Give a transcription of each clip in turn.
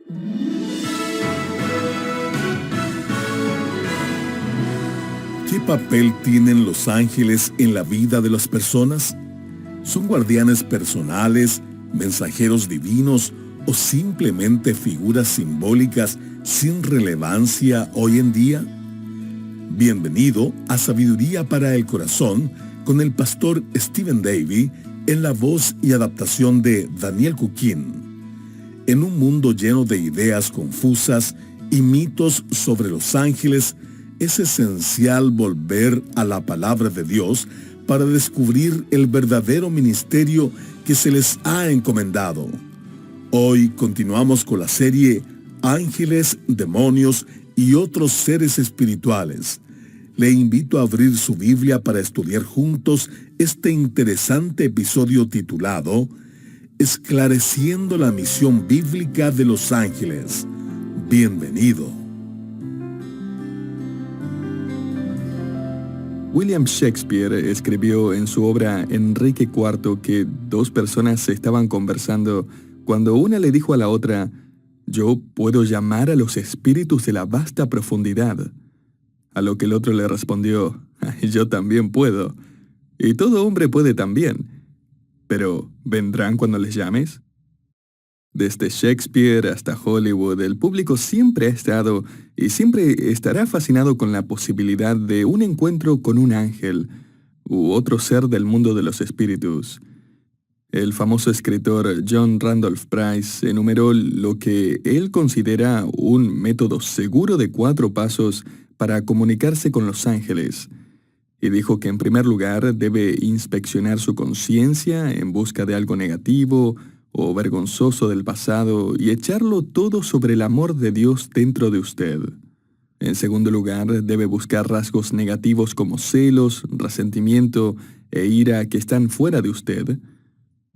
¿Qué papel tienen los ángeles en la vida de las personas? ¿Son guardianes personales, mensajeros divinos o simplemente figuras simbólicas sin relevancia hoy en día? Bienvenido a Sabiduría para el Corazón con el pastor Stephen Davey en la voz y adaptación de Daniel Cuquín. En un mundo lleno de ideas confusas y mitos sobre los ángeles, es esencial volver a la palabra de Dios para descubrir el verdadero ministerio que se les ha encomendado. Hoy continuamos con la serie Ángeles, Demonios y otros seres espirituales. Le invito a abrir su Biblia para estudiar juntos este interesante episodio titulado Esclareciendo la misión bíblica de los ángeles. Bienvenido. William Shakespeare escribió en su obra Enrique IV que dos personas estaban conversando cuando una le dijo a la otra: «Yo puedo llamar a los espíritus de la vasta profundidad». A lo que el otro le respondió: «Yo también puedo. Y todo hombre puede también. Pero, ¿vendrán cuando les llames?». Desde Shakespeare hasta Hollywood, el público siempre ha estado y siempre estará fascinado con la posibilidad de un encuentro con un ángel u otro ser del mundo de los espíritus. El famoso escritor John Randolph Price enumeró lo que él considera un método seguro de 4 pasos para comunicarse con los ángeles, y dijo que en primer lugar debe inspeccionar su conciencia en busca de algo negativo o vergonzoso del pasado y echarlo todo sobre el amor de Dios dentro de usted. En segundo lugar, debe buscar rasgos negativos como celos, resentimiento e ira que están fuera de usted.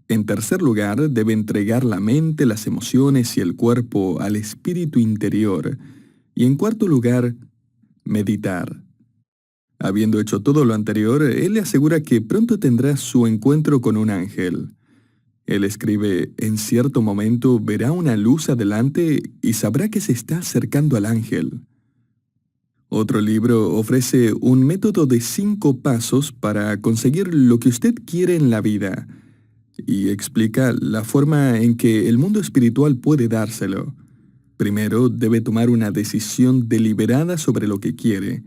En tercer lugar, debe entregar la mente, las emociones y el cuerpo al espíritu interior. Y en cuarto lugar, meditar. Habiendo hecho todo lo anterior, él le asegura que pronto tendrá su encuentro con un ángel. Él escribe: «En cierto momento verá una luz adelante y sabrá que se está acercando al ángel». Otro libro ofrece un método de 5 pasos para conseguir lo que usted quiere en la vida y explica la forma en que el mundo espiritual puede dárselo. Primero, debe tomar una decisión deliberada sobre lo que quiere.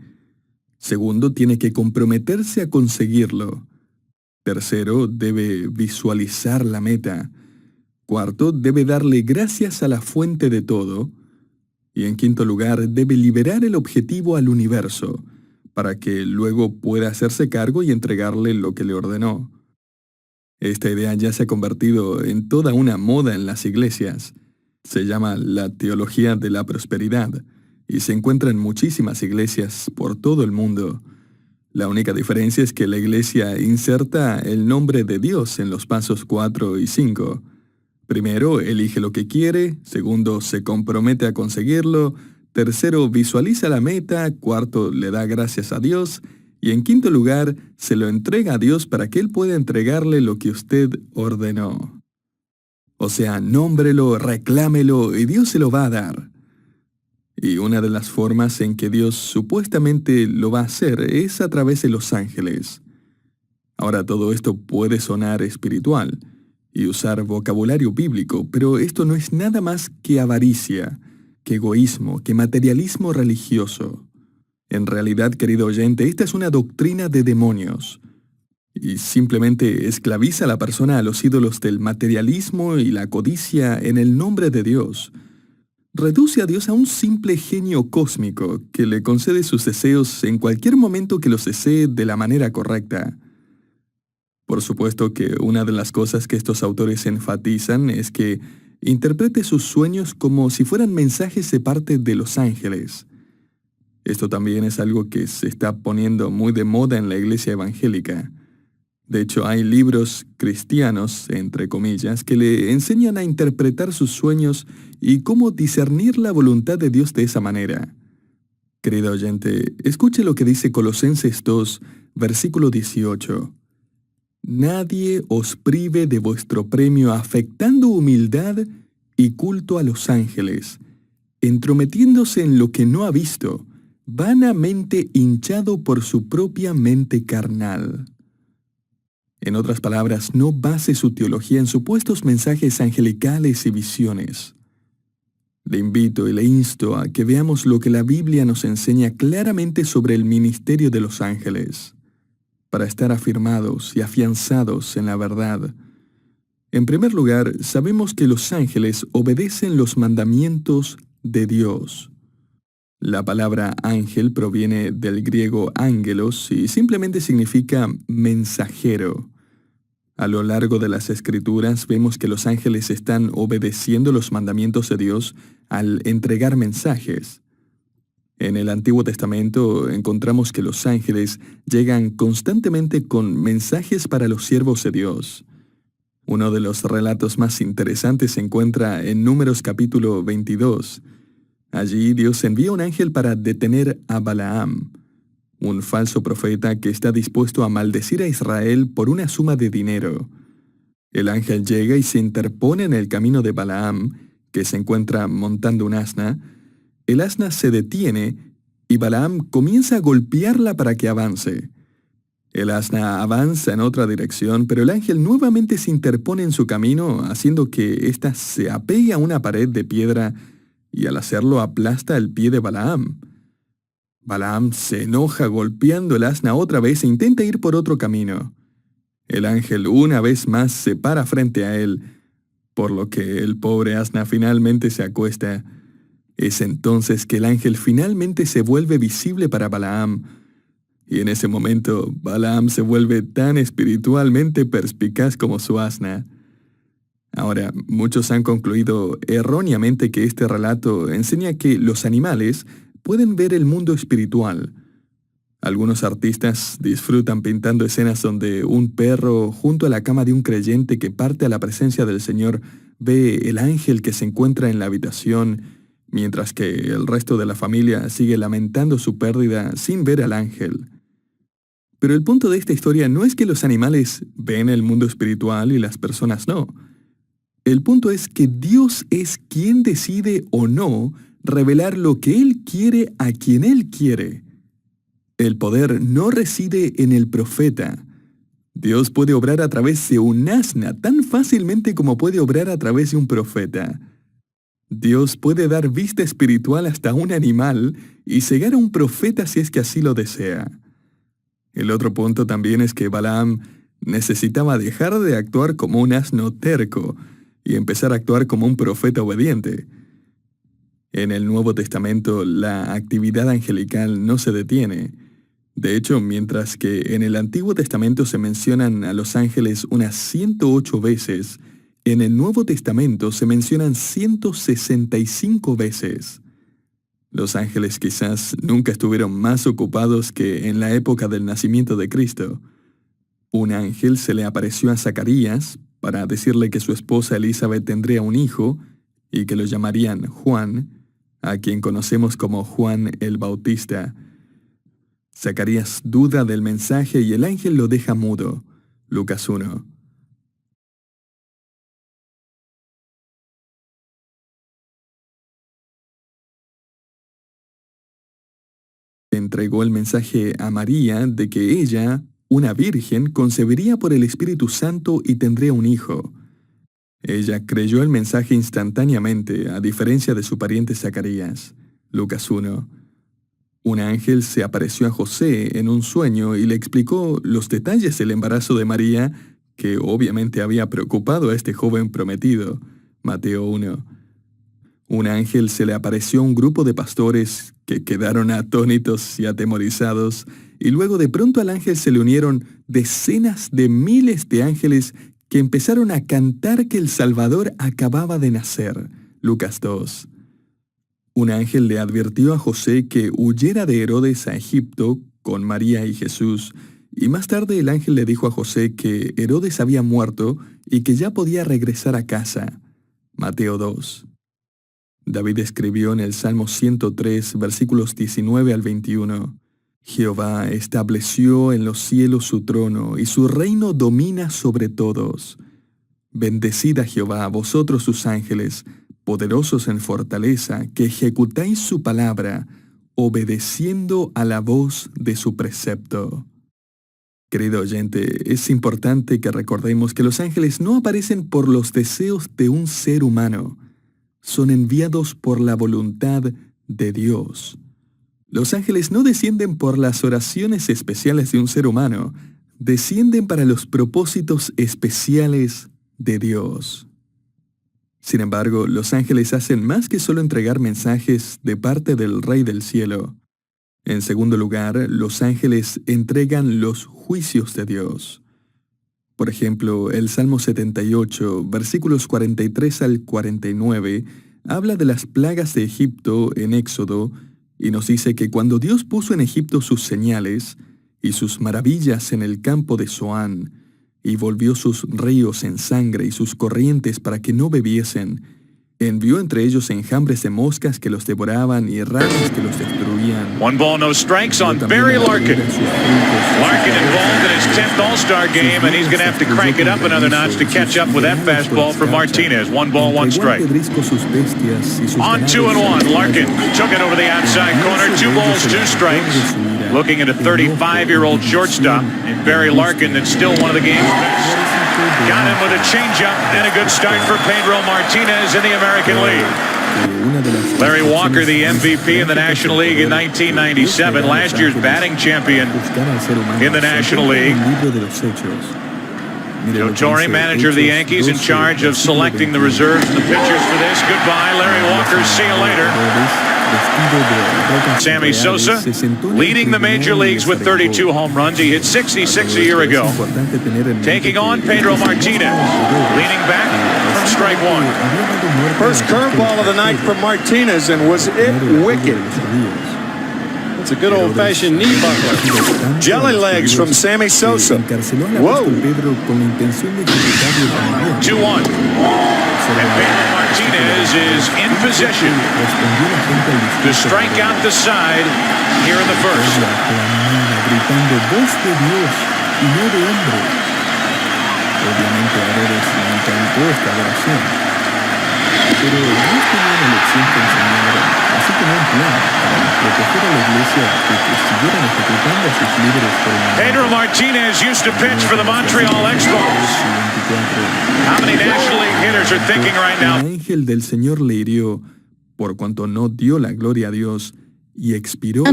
Segundo, tiene que comprometerse a conseguirlo. Tercero, debe visualizar la meta. Cuarto, debe darle gracias a la fuente de todo. Y en quinto lugar, debe liberar el objetivo al universo, para que luego pueda hacerse cargo y entregarle lo que le ordenó. Esta idea ya se ha convertido en toda una moda en las iglesias. Se llama la teología de la prosperidad, y se encuentra en muchísimas iglesias por todo el mundo. La única diferencia es que la iglesia inserta el nombre de Dios en los pasos 4 y 5. Primero, elige lo que quiere. Segundo, se compromete a conseguirlo. Tercero, visualiza la meta. Cuarto, le da gracias a Dios. Y en quinto lugar, se lo entrega a Dios para que Él pueda entregarle lo que usted ordenó. O sea, nómbrelo, reclámelo y Dios se lo va a dar. Y una de las formas en que Dios supuestamente lo va a hacer es a través de los ángeles. Ahora, todo esto puede sonar espiritual y usar vocabulario bíblico, pero esto no es nada más que avaricia, que egoísmo, que materialismo religioso. En realidad, querido oyente, esta es una doctrina de demonios y simplemente esclaviza a la persona a los ídolos del materialismo y la codicia en el nombre de Dios. Reduce a Dios a un simple genio cósmico que le concede sus deseos en cualquier momento que los desee de la manera correcta. Por supuesto que una de las cosas que estos autores enfatizan es que interprete sus sueños como si fueran mensajes de parte de los ángeles. Esto también es algo que se está poniendo muy de moda en la iglesia evangélica. De hecho, hay libros cristianos, entre comillas, que le enseñan a interpretar sus sueños y cómo discernir la voluntad de Dios de esa manera. Querido oyente, escuche lo que dice Colosenses 2, versículo 18. «Nadie os prive de vuestro premio afectando humildad y culto a los ángeles, entrometiéndose en lo que no ha visto, vanamente hinchado por su propia mente carnal. En otras palabras, no base su teología en supuestos mensajes angelicales y visiones. Le invito y le insto a que veamos lo que la Biblia nos enseña claramente sobre el ministerio de los ángeles, para estar afirmados y afianzados en la verdad. En primer lugar, sabemos que los ángeles obedecen los mandamientos de Dios. La palabra ángel proviene del griego ángelos y simplemente significa mensajero. A lo largo de las Escrituras vemos que los ángeles están obedeciendo los mandamientos de Dios al entregar mensajes. En el Antiguo Testamento encontramos que los ángeles llegan constantemente con mensajes para los siervos de Dios. Uno de los relatos más interesantes se encuentra en Números capítulo 22. Allí Dios envía un ángel para detener a Balaam, un falso profeta que está dispuesto a maldecir a Israel por una suma de dinero. El ángel llega y se interpone en el camino de Balaam, que se encuentra montando un asna. El asna se detiene y Balaam comienza a golpearla para que avance. El asna avanza en otra dirección, pero el ángel nuevamente se interpone en su camino, haciendo que ésta se apegue a una pared de piedra y al hacerlo aplasta el pie de Balaam. Balaam se enoja golpeando el asna otra vez e intenta ir por otro camino. El ángel una vez más se para frente a él, por lo que el pobre asna finalmente se acuesta. Es entonces que el ángel finalmente se vuelve visible para Balaam, y en ese momento Balaam se vuelve tan espiritualmente perspicaz como su asna. Ahora, muchos han concluido erróneamente que este relato enseña que los animales pueden ver el mundo espiritual. Algunos artistas disfrutan pintando escenas donde un perro, junto a la cama de un creyente que parte a la presencia del Señor, ve el ángel que se encuentra en la habitación, mientras que el resto de la familia sigue lamentando su pérdida sin ver al ángel. Pero el punto de esta historia no es que los animales ven el mundo espiritual y las personas no. El punto es que Dios es quien decide o no revelar lo que Él quiere a quien Él quiere. El poder no reside en el profeta. Dios puede obrar a través de un asna tan fácilmente como puede obrar a través de un profeta. Dios puede dar vista espiritual hasta un animal y cegar a un profeta si es que así lo desea. El otro punto también es que Balaam necesitaba dejar de actuar como un asno terco y empezar a actuar como un profeta obediente. En el Nuevo Testamento, la actividad angelical no se detiene. De hecho, mientras que en el Antiguo Testamento se mencionan a los ángeles unas 108 veces, en el Nuevo Testamento se mencionan 165 veces. Los ángeles quizás nunca estuvieron más ocupados que en la época del nacimiento de Cristo. Un ángel se le apareció a Zacarías para decirle que su esposa Elizabeth tendría un hijo y que lo llamarían Juan, a quien conocemos como Juan el Bautista. Zacarías duda del mensaje y el ángel lo deja mudo. Lucas 1. Entregó el mensaje a María de que ella, una virgen, concebiría por el Espíritu Santo y tendría un hijo. Ella creyó el mensaje instantáneamente, a diferencia de su pariente Zacarías. Lucas 1. Un ángel se apareció a José en un sueño y le explicó los detalles del embarazo de María, que obviamente había preocupado a este joven prometido. Mateo 1. Un ángel se le apareció a un grupo de pastores que quedaron atónitos y atemorizados, y luego de pronto al ángel se le unieron decenas de miles de ángeles que empezaron a cantar que el Salvador acababa de nacer. Lucas 2. Un ángel le advirtió a José que huyera de Herodes a Egipto con María y Jesús, y más tarde el ángel le dijo a José que Herodes había muerto y que ya podía regresar a casa. Mateo 2. David escribió en el Salmo 103, versículos 19 al 21, Jehová estableció en los cielos su trono, y su reino domina sobre todos. Bendecid a Jehová, vosotros sus ángeles, poderosos en fortaleza, que ejecutáis su palabra, obedeciendo a la voz de su precepto. Querido oyente, es importante que recordemos que los ángeles no aparecen por los deseos de un ser humano, son enviados por la voluntad de Dios. Los ángeles no descienden por las oraciones especiales de un ser humano, descienden para los propósitos especiales de Dios. Sin embargo, los ángeles hacen más que solo entregar mensajes de parte del Rey del Cielo. En segundo lugar, los ángeles entregan los juicios de Dios. Por ejemplo, el Salmo 78, versículos 43 al 49, habla de las plagas de Egipto en Éxodo, y nos dice que cuando Dios puso en Egipto sus señales y sus maravillas en el campo de Zoán, y volvió sus ríos en sangre y sus corrientes para que no bebiesen, envió entre ellos enjambres de moscas que los devoraban y ranas que los destruían. 1 ball, no strikes on Barry Larkin. Larkin involved in his 10th All-Star game, and he's going to have to crank it up another notch to catch up with that fastball from Martinez. 1 ball, 1 strike. On 2-1, Larkin took it over the outside corner. 2 balls, 2 strikes. Looking at a 35-year-old shortstop in Barry Larkin that's still one of the game's best. Got him with a changeup and a good start for Pedro Martinez in the American League. Larry Walker, the MVP in the National League in 1997, last year's batting champion in the National League. Joe Torre, manager of the Yankees, in charge of selecting the reserves and the pitchers for this. Goodbye, Larry Walker. See you later. Sammy Sosa, leading the major leagues with 32 home runs. He hit 66 a year ago. Taking on Pedro Martinez, leaning back from strike one. First curveball of the night from Martinez, and was it wicked? It's a good old-fashioned knee buckler. Jelly legs from Sammy Sosa. Whoa. 2-1. And Pedro Martinez is in position to strike out the side here in the first. Pero Dios tenía una lección que enseñar, así tenía un plan para proteger a la iglesia de que siguieran ejecutando a sus líderes por el mundo. Pedro Martinez used to pitch for the Montreal Expos. How many National League hitters are thinking right now? El ángel del Señor le hirió, por cuanto no dio la gloria a Dios, y expiró.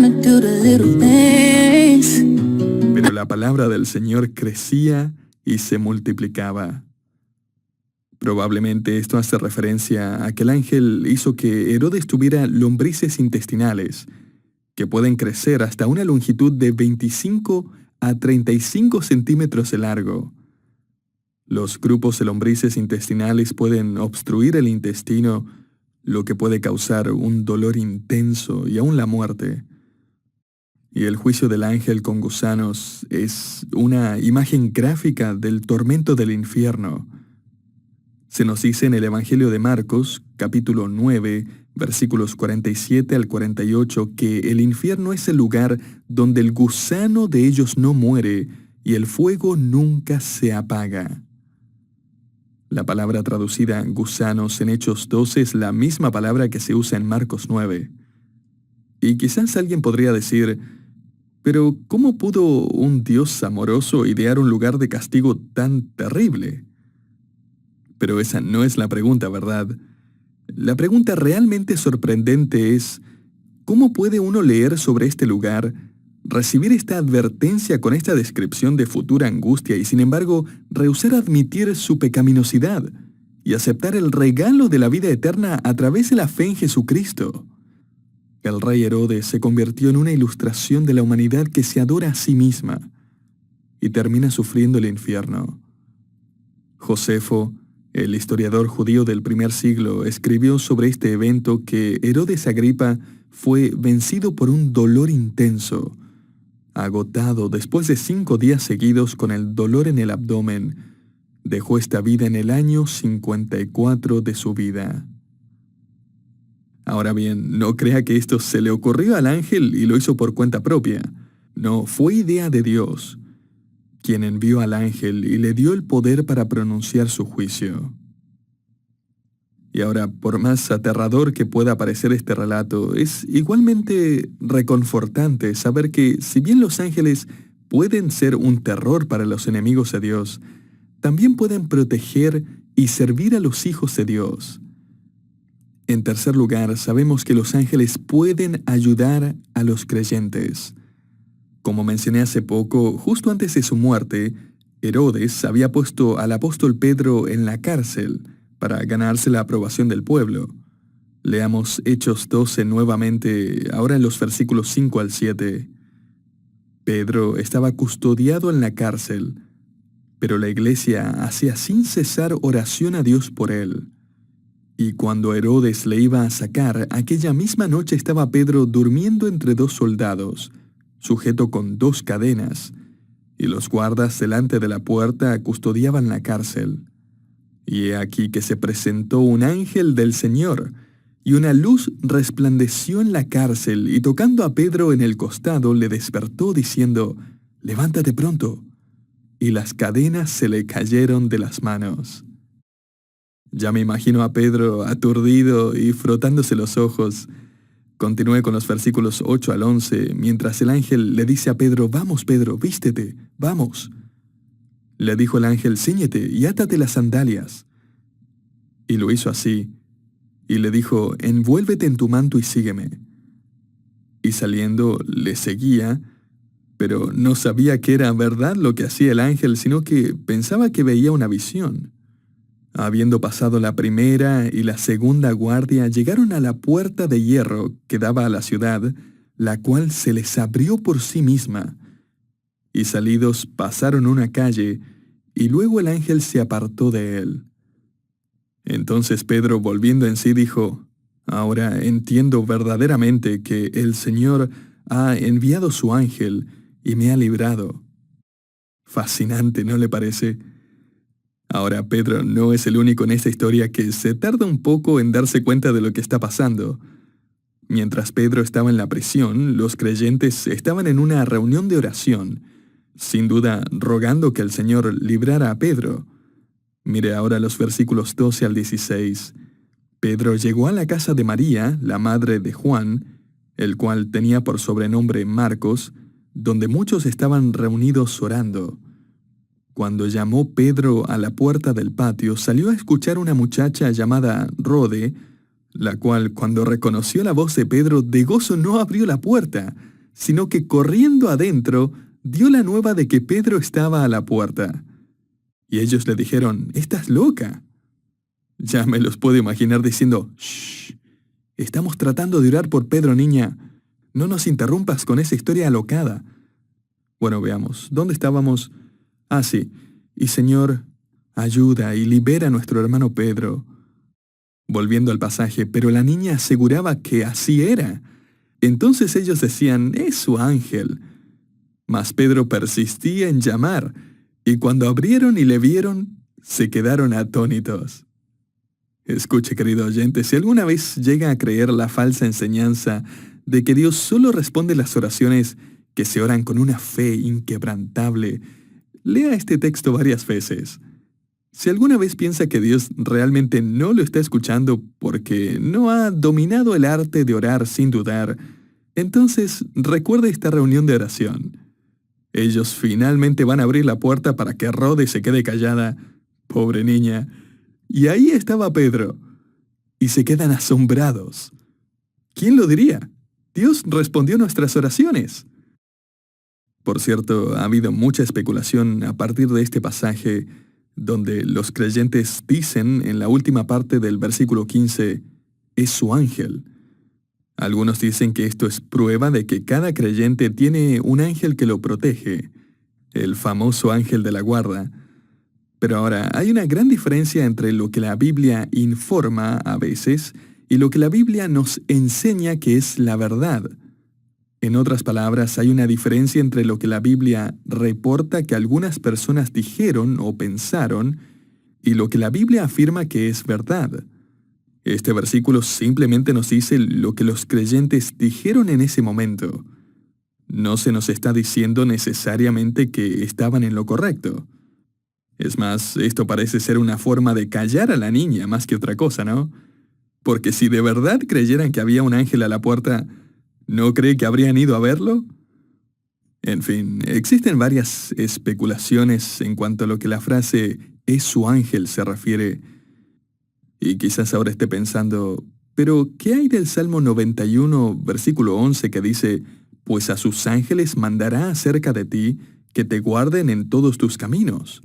Pero la palabra del Señor crecía y se multiplicaba. Probablemente esto hace referencia a que el ángel hizo que Herodes tuviera lombrices intestinales, que pueden crecer hasta una longitud de 25 a 35 centímetros de largo. Los grupos de lombrices intestinales pueden obstruir el intestino, lo que puede causar un dolor intenso y aún la muerte. Y el juicio del ángel con gusanos es una imagen gráfica del tormento del infierno. Se nos dice en el Evangelio de Marcos, capítulo 9, versículos 47 al 48, que el infierno es el lugar donde el gusano de ellos no muere y el fuego nunca se apaga. La palabra traducida gusanos en Hechos 12 es la misma palabra que se usa en Marcos 9. Y quizás alguien podría decir, pero ¿cómo pudo un Dios amoroso idear un lugar de castigo tan terrible? Pero esa no es la pregunta, ¿verdad? La pregunta realmente sorprendente es, ¿cómo puede uno leer sobre este lugar, recibir esta advertencia con esta descripción de futura angustia y sin embargo rehusar admitir su pecaminosidad y aceptar el regalo de la vida eterna a través de la fe en Jesucristo? El rey Herodes se convirtió en una ilustración de la humanidad que se adora a sí misma y termina sufriendo el infierno. Josefo, el historiador judío del primer siglo, escribió sobre este evento que Herodes Agripa fue vencido por un dolor intenso, agotado después de 5 días seguidos con el dolor en el abdomen. Dejó esta vida en el año 54 de su vida. Ahora bien, no crea que esto se le ocurrió al ángel y lo hizo por cuenta propia. No, fue idea de Dios, quien envió al ángel y le dio el poder para pronunciar su juicio. Y ahora, por más aterrador que pueda parecer este relato, es igualmente reconfortante saber que, si bien los ángeles pueden ser un terror para los enemigos de Dios, también pueden proteger y servir a los hijos de Dios. En tercer lugar, sabemos que los ángeles pueden ayudar a los creyentes. Como mencioné hace poco, justo antes de su muerte, Herodes había puesto al apóstol Pedro en la cárcel para ganarse la aprobación del pueblo. Leamos Hechos 12 nuevamente, ahora en los versículos 5 al 7. Pedro estaba custodiado en la cárcel, pero la iglesia hacía sin cesar oración a Dios por él. Y cuando Herodes le iba a sacar, aquella misma noche estaba Pedro durmiendo entre dos soldados, sujeto con 2 cadenas, y los guardas delante de la puerta custodiaban la cárcel. Y he aquí que se presentó un ángel del Señor, y una luz resplandeció en la cárcel, y tocando a Pedro en el costado, le despertó diciendo, «Levántate pronto». Y las cadenas se le cayeron de las manos. Ya me imagino a Pedro aturdido y frotándose los ojos. Continúe con los versículos 8 al 11, mientras el ángel le dice a Pedro, «Vamos, Pedro, vístete, vamos». Le dijo el ángel, «Cíñete y átate las sandalias». Y lo hizo así, y le dijo, «Envuélvete en tu manto y sígueme». Y saliendo le seguía, pero no sabía que era verdad lo que hacía el ángel, sino que pensaba que veía una visión. Habiendo pasado la primera y la segunda guardia, llegaron a la puerta de hierro que daba a la ciudad, la cual se les abrió por sí misma. Y salidos pasaron una calle, y luego el ángel se apartó de él. Entonces Pedro, volviendo en sí, dijo, «Ahora entiendo verdaderamente que el Señor ha enviado su ángel y me ha librado». Fascinante, ¿no le parece? Ahora, Pedro no es el único en esta historia que se tarda un poco en darse cuenta de lo que está pasando. Mientras Pedro estaba en la prisión, los creyentes estaban en una reunión de oración, sin duda rogando que el Señor librara a Pedro. Mire ahora los versículos 12 al 16. Pedro llegó a la casa de María, la madre de Juan, el cual tenía por sobrenombre Marcos, donde muchos estaban reunidos orando. Cuando llamó Pedro a la puerta del patio, salió a escuchar una muchacha llamada Rode, la cual, cuando reconoció la voz de Pedro, de gozo no abrió la puerta, sino que corriendo adentro, dio la nueva de que Pedro estaba a la puerta. Y ellos le dijeron, «¿Estás loca?» Ya me los puedo imaginar diciendo, «Shh, estamos tratando de orar por Pedro, niña. No nos interrumpas con esa historia alocada». Bueno, veamos, ¿dónde estábamos? Ah, sí. «Y Señor, ayuda y libera a nuestro hermano Pedro». Volviendo al pasaje, pero la niña aseguraba que así era. Entonces ellos decían, «Es su ángel». Mas Pedro persistía en llamar, y cuando abrieron y le vieron, se quedaron atónitos. Escuche, querido oyente, si alguna vez llega a creer la falsa enseñanza de que Dios solo responde las oraciones que se oran con una fe inquebrantable, lea este texto varias veces. Si alguna vez piensa que Dios realmente no lo está escuchando porque no ha dominado el arte de orar sin dudar, entonces recuerde esta reunión de oración. Ellos finalmente van a abrir la puerta para que Rode se quede callada. Pobre niña. Y ahí estaba Pedro. Y se quedan asombrados. ¿Quién lo diría? Dios respondió nuestras oraciones. Por cierto, ha habido mucha especulación a partir de este pasaje, donde los creyentes dicen en la última parte del versículo 15, «Es su ángel». Algunos dicen que esto es prueba de que cada creyente tiene un ángel que lo protege, el famoso ángel de la guarda. Pero ahora, hay una gran diferencia entre lo que la Biblia informa a veces y lo que la Biblia nos enseña que es la verdad. En otras palabras, hay una diferencia entre lo que la Biblia reporta que algunas personas dijeron o pensaron y lo que la Biblia afirma que es verdad. Este versículo simplemente nos dice lo que los creyentes dijeron en ese momento. No se nos está diciendo necesariamente que estaban en lo correcto. Es más, esto parece ser una forma de callar a la niña más que otra cosa, ¿no? Porque si de verdad creyeran que había un ángel a la puerta, ¿no cree que habrían ido a verlo? En fin, existen varias especulaciones en cuanto a lo que la frase «es su ángel» se refiere. Y quizás ahora esté pensando, ¿pero qué hay del Salmo 91, versículo 11, que dice «Pues a sus ángeles mandará acerca de ti, que te guarden en todos tus caminos»?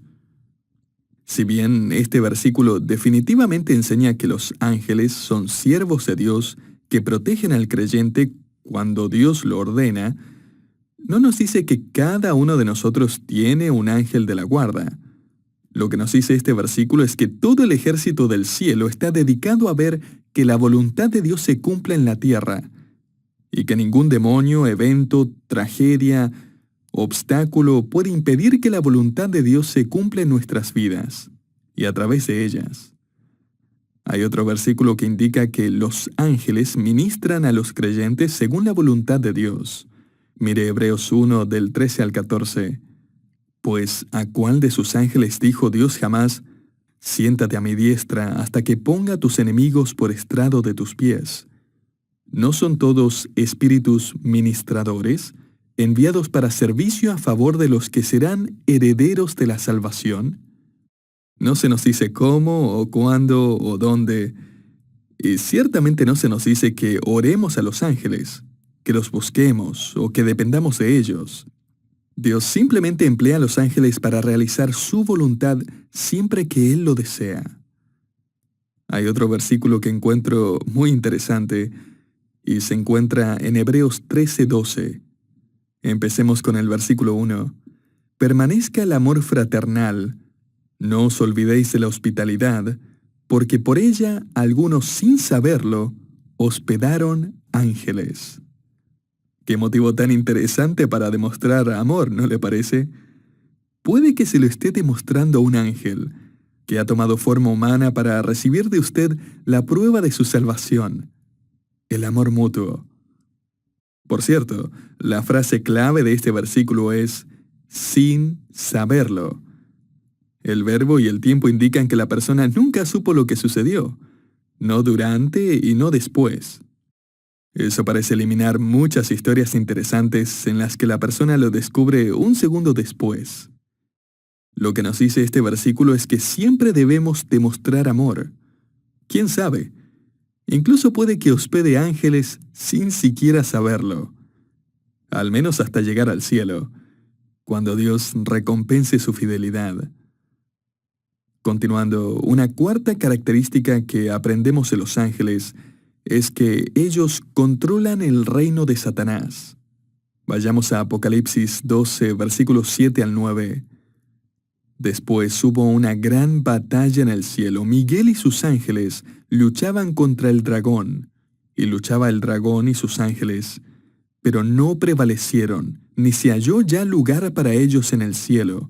Si bien este versículo definitivamente enseña que los ángeles son siervos de Dios que protegen al creyente cuando Dios lo ordena, no nos dice que cada uno de nosotros tiene un ángel de la guarda. Lo que nos dice este versículo es que todo el ejército del cielo está dedicado a ver que la voluntad de Dios se cumpla en la tierra, y que ningún demonio, evento, tragedia, obstáculo puede impedir que la voluntad de Dios se cumpla en nuestras vidas y a través de ellas. Hay otro versículo que indica que los ángeles ministran a los creyentes según la voluntad de Dios. Mire Hebreos 1 del 13 al 14. Pues ¿a cuál de sus ángeles dijo Dios jamás: siéntate a mi diestra hasta que ponga a tus enemigos por estrado de tus pies? ¿No son todos espíritus ministradores, enviados para servicio a favor de los que serán herederos de la salvación? No se nos dice cómo, o cuándo, o dónde. Y ciertamente no se nos dice que oremos a los ángeles, que los busquemos, o que dependamos de ellos. Dios simplemente emplea a los ángeles para realizar su voluntad siempre que Él lo desea. Hay otro versículo que encuentro muy interesante, y se encuentra en Hebreos 13:12. Empecemos con el versículo 1. Permanezca el amor fraternal. No os olvidéis de la hospitalidad, porque por ella algunos sin saberlo hospedaron ángeles. Qué motivo tan interesante para demostrar amor, ¿no le parece? Puede que se lo esté demostrando un ángel, que ha tomado forma humana para recibir de usted la prueba de su salvación, el amor mutuo. Por cierto, la frase clave de este versículo es «sin saberlo». El verbo y el tiempo indican que la persona nunca supo lo que sucedió, no durante y no después. Eso parece eliminar muchas historias interesantes en las que la persona lo descubre un segundo después. Lo que nos dice este versículo es que siempre debemos demostrar amor. ¿Quién sabe? Incluso puede que hospede ángeles sin siquiera saberlo. Al menos hasta llegar al cielo, cuando Dios recompense su fidelidad. Continuando, una cuarta característica que aprendemos de los ángeles es que ellos controlan el reino de Satanás. Vayamos a Apocalipsis 12, versículos 7 al 9. Después hubo una gran batalla en el cielo. Miguel y sus ángeles luchaban contra el dragón, y luchaba el dragón y sus ángeles, pero no prevalecieron, ni se halló ya lugar para ellos en el cielo.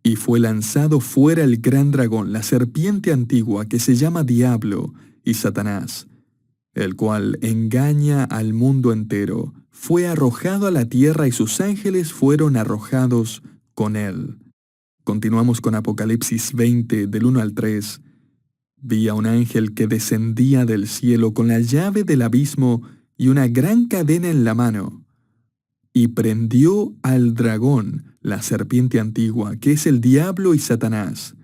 Y fue lanzado fuera el gran dragón, la serpiente antigua, que se llama Diablo y Satanás, el cual engaña al mundo entero. Fue arrojado a la tierra y sus ángeles fueron arrojados con él. Continuamos con Apocalipsis 20, del 1 al 3. Vi a un ángel que descendía del cielo con la llave del abismo y una gran cadena en la mano. Y prendió al dragón, la serpiente antigua, que es el diablo y Satanás,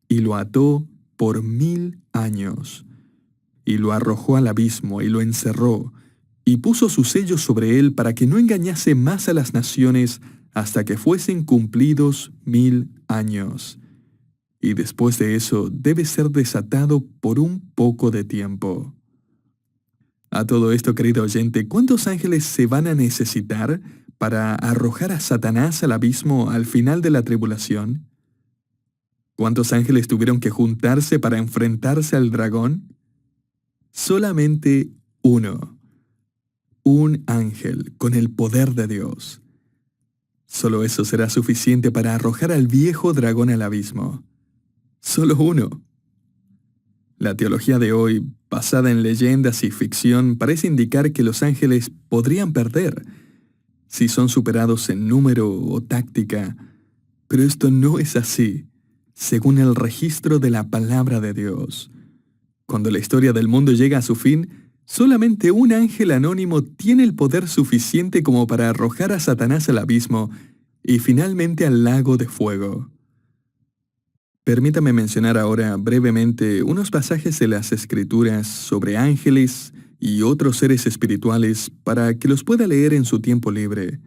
y lo ató por 1000 años. Y lo arrojó al abismo y lo encerró, y puso su sello sobre él para que no engañase más a las naciones hasta que fuesen cumplidos 1000 años. Y después de eso debe ser desatado por un poco de tiempo. A todo esto, querido oyente, ¿cuántos ángeles se van a necesitar para arrojar a Satanás al abismo al final de la tribulación? ¿Cuántos ángeles tuvieron que juntarse para enfrentarse al dragón? Solamente uno. Un ángel con el poder de Dios. Solo eso será suficiente para arrojar al viejo dragón al abismo. Solo uno. La teología de hoy, basada en leyendas y ficción, parece indicar que los ángeles podrían perder si son superados en número o táctica, pero esto no es así. según el registro de la palabra de Dios. Cuando la historia del mundo llega a su fin, solamente un ángel anónimo tiene el poder suficiente como para arrojar a Satanás al abismo y finalmente al lago de fuego. Permítame mencionar ahora brevemente unos pasajes de las Escrituras sobre ángeles y otros seres espirituales para que los pueda leer en su tiempo libre.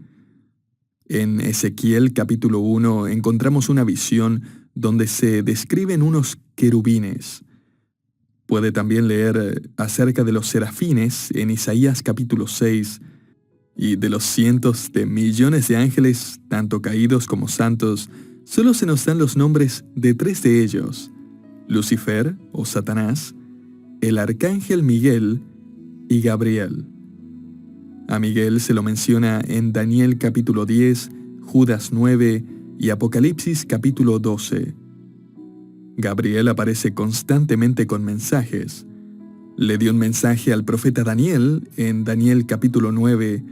En Ezequiel capítulo 1 encontramos una visión donde se describen unos querubines. Puede también leer acerca de los serafines en Isaías capítulo 6 y de los cientos de millones de ángeles, tanto caídos como santos. Solo se nos dan los nombres de 3 de ellos: Lucifer o Satanás, el arcángel Miguel y Gabriel. A Miguel se lo menciona en Daniel capítulo 10, Judas 9 y Apocalipsis capítulo 12. Gabriel aparece constantemente con mensajes. Le dio un mensaje al profeta Daniel en Daniel capítulo 9,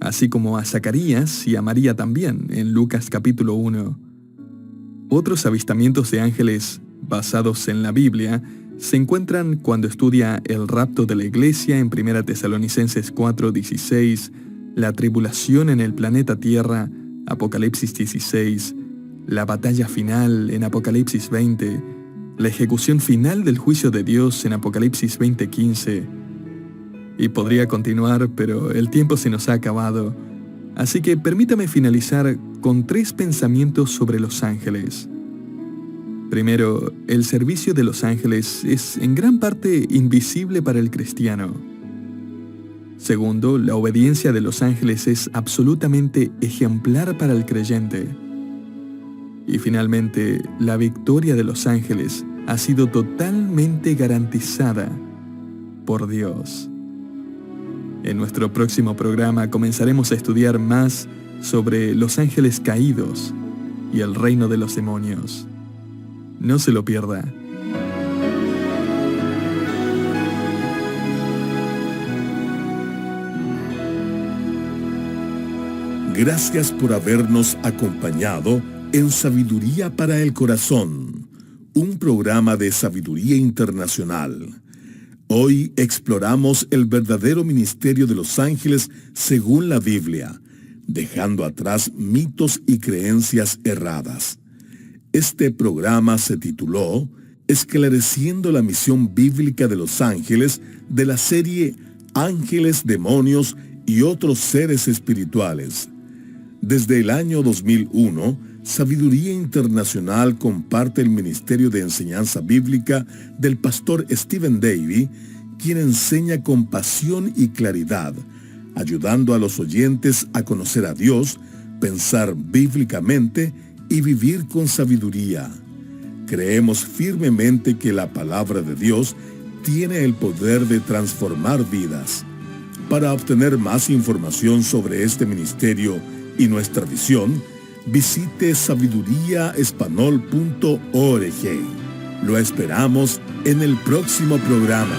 así como a Zacarías y a María también en Lucas capítulo 1. Otros avistamientos de ángeles basados en la Biblia se encuentran cuando estudia el rapto de la iglesia en 1 Tesalonicenses 4:16, la tribulación en el planeta Tierra, Apocalipsis 16, la batalla final en Apocalipsis 20, la ejecución final del juicio de Dios en Apocalipsis 20:15. Y podría continuar, pero el tiempo se nos ha acabado, así que permítame finalizar con 3 pensamientos sobre los ángeles. Primero, el servicio de los ángeles es en gran parte invisible para el cristiano. Segundo, la obediencia de los ángeles es absolutamente ejemplar para el creyente. Y finalmente, la victoria de los ángeles ha sido totalmente garantizada por Dios. En nuestro próximo programa comenzaremos a estudiar más sobre los ángeles caídos y el reino de los demonios. No se lo pierda. Gracias por habernos acompañado en Sabiduría para el Corazón, un programa de sabiduría internacional. Hoy exploramos el verdadero ministerio de los ángeles según la Biblia, dejando atrás mitos y creencias erradas. Este programa se tituló Esclareciendo la misión bíblica de los ángeles, de la serie Ángeles, Demonios y otros seres espirituales. Desde el año 2001, Sabiduría Internacional comparte el ministerio de enseñanza bíblica del pastor Stephen Davey, quien enseña con pasión y claridad, ayudando a los oyentes a conocer a Dios, pensar bíblicamente y vivir con sabiduría. Creemos firmemente que la palabra de Dios tiene el poder de transformar vidas. Para obtener más información sobre este ministerio y nuestra visión, visite sabiduriaespanol.org. Lo esperamos en el próximo programa.